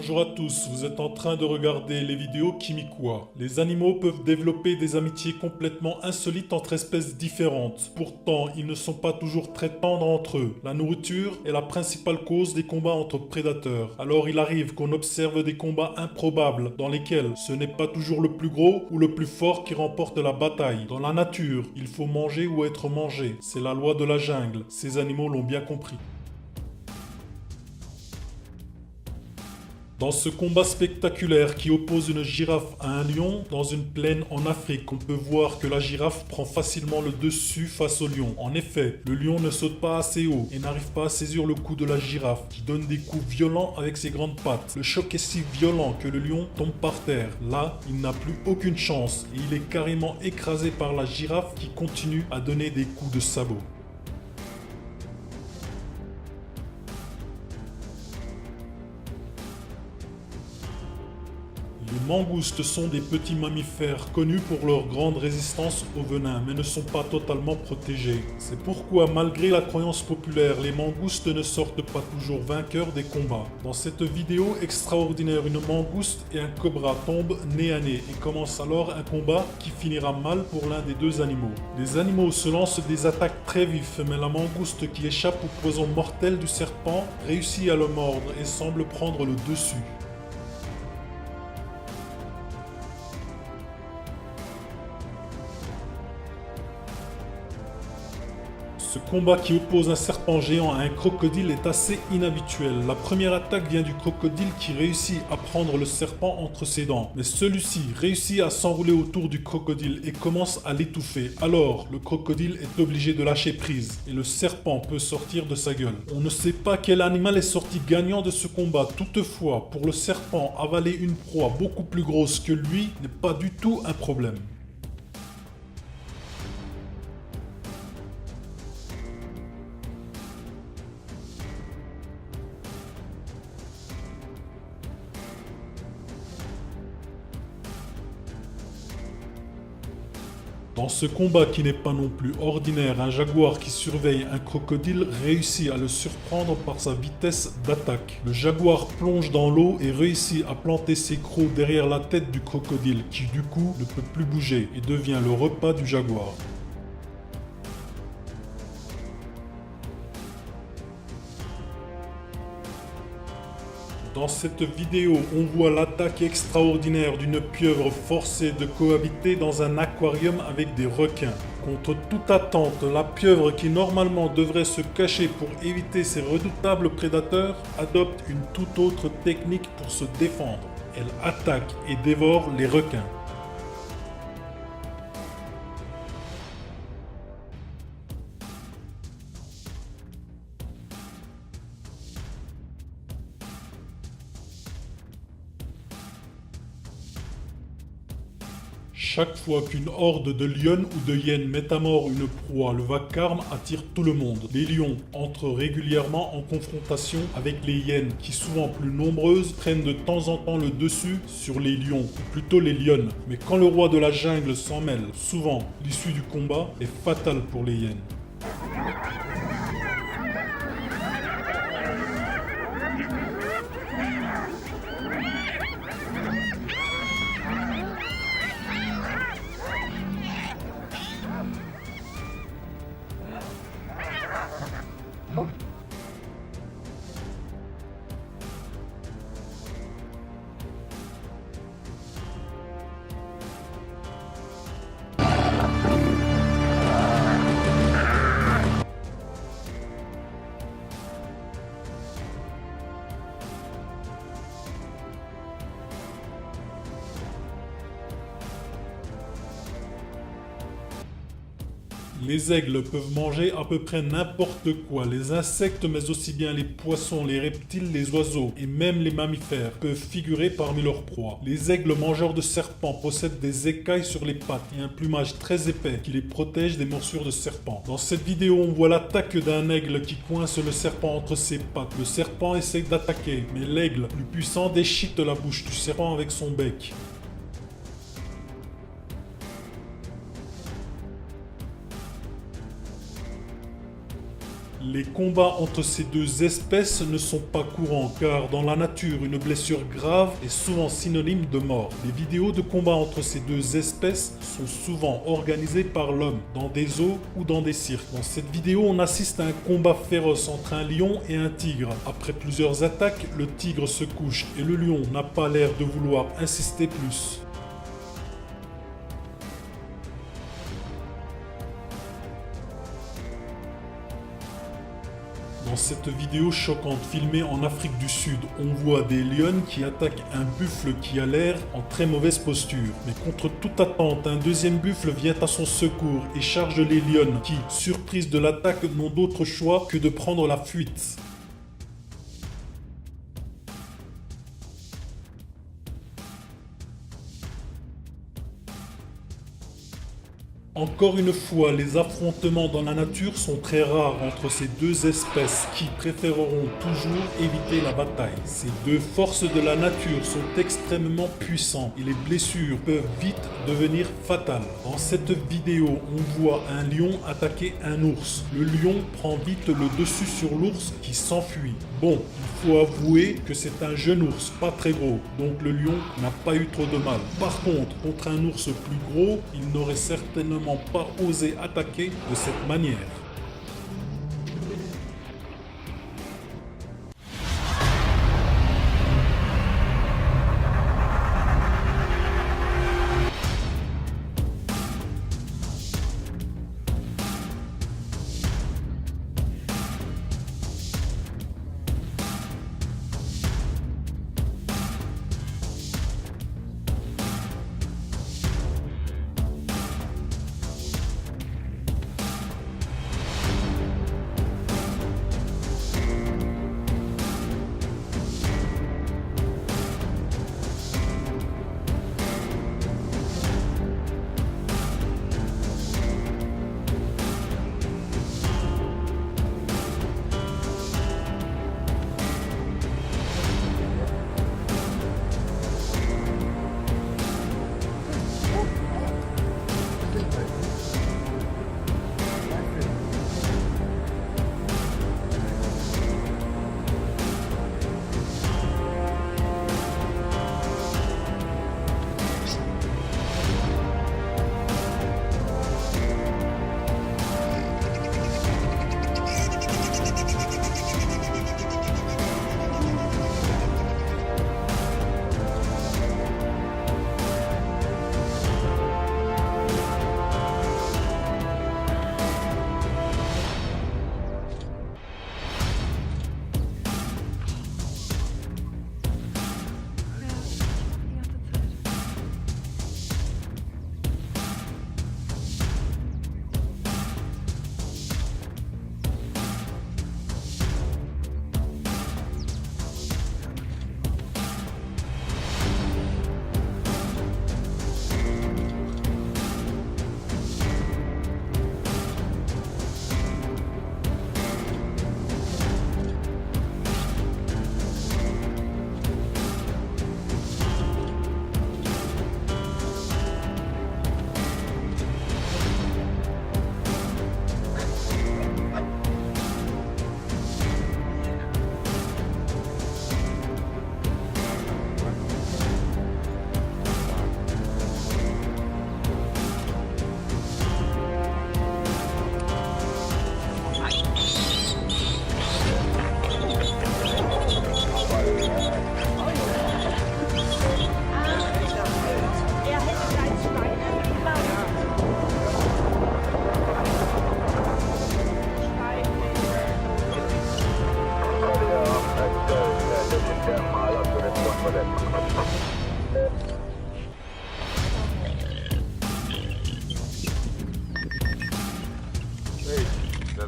Bonjour à tous, vous êtes en train de regarder les vidéos Kimikwa. Les animaux peuvent développer des amitiés complètement insolites entre espèces différentes. Pourtant, ils ne sont pas toujours très tendres entre eux. La nourriture est la principale cause des combats entre prédateurs. Alors il arrive qu'on observe des combats improbables dans lesquels ce n'est pas toujours le plus gros ou le plus fort qui remporte la bataille. Dans la nature, il faut manger ou être mangé. C'est la loi de la jungle. Ces animaux l'ont bien compris. Dans ce combat spectaculaire qui oppose une girafe à un lion dans une plaine en Afrique, on peut voir que la girafe prend facilement le dessus face au lion. En effet, le lion ne saute pas assez haut et n'arrive pas à saisir le cou de la girafe qui donne des coups violents avec ses grandes pattes. Le choc est si violent que le lion tombe par terre. Là, il n'a plus aucune chance et il est carrément écrasé par la girafe qui continue à donner des coups de sabot. Les mangoustes sont des petits mammifères connus pour leur grande résistance au venin, mais ne sont pas totalement protégés. C'est pourquoi, malgré la croyance populaire, les mangoustes ne sortent pas toujours vainqueurs des combats. Dans cette vidéo extraordinaire, une mangouste et un cobra tombent nez à nez et commence alors un combat qui finira mal pour l'un des deux animaux. Les animaux se lancent des attaques très vives, mais la mangouste qui échappe au poison mortel du serpent réussit à le mordre et semble prendre le dessus. Ce combat qui oppose un serpent géant à un crocodile est assez inhabituel. La première attaque vient du crocodile qui réussit à prendre le serpent entre ses dents. Mais celui-ci réussit à s'enrouler autour du crocodile et commence à l'étouffer. Alors, le crocodile est obligé de lâcher prise et le serpent peut sortir de sa gueule. On ne sait pas quel animal est sorti gagnant de ce combat. Toutefois, pour le serpent, avaler une proie beaucoup plus grosse que lui n'est pas du tout un problème. Dans ce combat qui n'est pas non plus ordinaire, un jaguar qui surveille un crocodile réussit à le surprendre par sa vitesse d'attaque. Le jaguar plonge dans l'eau et réussit à planter ses crocs derrière la tête du crocodile qui du coup ne peut plus bouger et devient le repas du jaguar. Dans cette vidéo, on voit l'attaque extraordinaire d'une pieuvre forcée de cohabiter dans un aquarium avec des requins. Contre toute attente, la pieuvre qui normalement devrait se cacher pour éviter ces redoutables prédateurs adopte une toute autre technique pour se défendre. Elle attaque et dévore les requins. Chaque fois qu'une horde de lionnes ou de hyènes met à mort une proie, le vacarme attire tout le monde. Les lions entrent régulièrement en confrontation avec les hyènes qui, souvent plus nombreuses, prennent de temps en temps le dessus sur les lions, ou plutôt les lionnes. Mais quand le roi de la jungle s'en mêle, souvent l'issue du combat est fatale pour les hyènes. Les aigles peuvent manger à peu près n'importe quoi, les insectes mais aussi bien les poissons, les reptiles, les oiseaux et même les mammifères peuvent figurer parmi leurs proies. Les aigles mangeurs de serpents possèdent des écailles sur les pattes et un plumage très épais qui les protège des morsures de serpents. Dans cette vidéo, on voit l'attaque d'un aigle qui coince le serpent entre ses pattes. Le serpent essaie d'attaquer, mais l'aigle, plus puissant, déchiquette la bouche du serpent avec son bec. Les combats entre ces deux espèces ne sont pas courants car dans la nature, une blessure grave est souvent synonyme de mort. Les vidéos de combat entre ces deux espèces sont souvent organisées par l'homme dans des zoos ou dans des cirques. Dans cette vidéo, on assiste à un combat féroce entre un lion et un tigre. Après plusieurs attaques, le tigre se couche et le lion n'a pas l'air de vouloir insister plus. Dans cette vidéo choquante filmée en Afrique du Sud, on voit des lionnes qui attaquent un buffle qui a l'air en très mauvaise posture. Mais contre toute attente, un deuxième buffle vient à son secours et charge les lionnes qui, surprises de l'attaque, n'ont d'autre choix que de prendre la fuite. Encore une fois, les affrontements dans la nature sont très rares entre ces deux espèces qui préféreront toujours éviter la bataille. Ces deux forces de la nature sont extrêmement puissantes et les blessures peuvent vite devenir fatales. Dans cette vidéo, on voit un lion attaquer un ours. Le lion prend vite le dessus sur l'ours qui s'enfuit. Bon, il faut avouer que c'est un jeune ours, pas très gros, donc le lion n'a pas eu trop de mal. Par contre un ours plus gros, il n'aurait certainement pas osé attaquer de cette manière.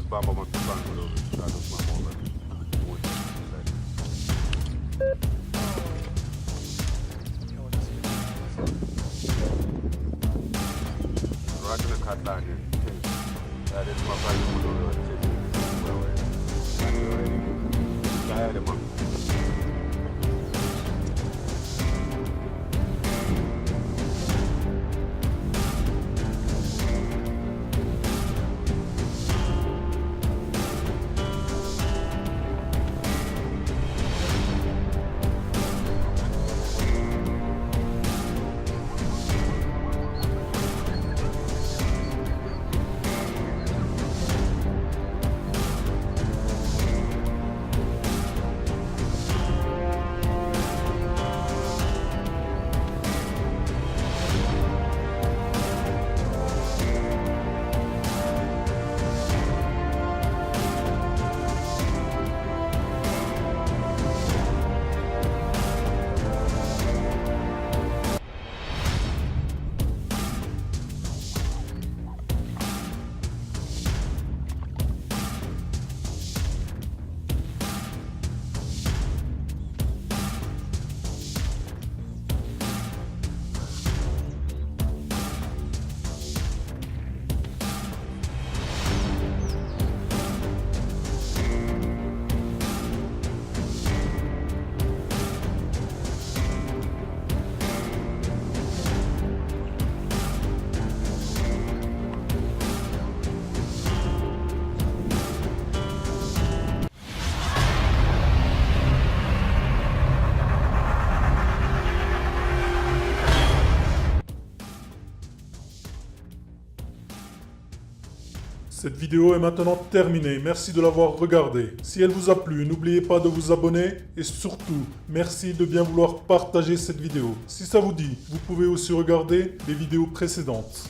Baba Matupano Shadows Mamola. Rakna Katanya. That is my brother. Cette vidéo est maintenant terminée, merci de l'avoir regardée. Si elle vous a plu, n'oubliez pas de vous abonner et surtout, merci de bien vouloir partager cette vidéo. Si ça vous dit, vous pouvez aussi regarder les vidéos précédentes.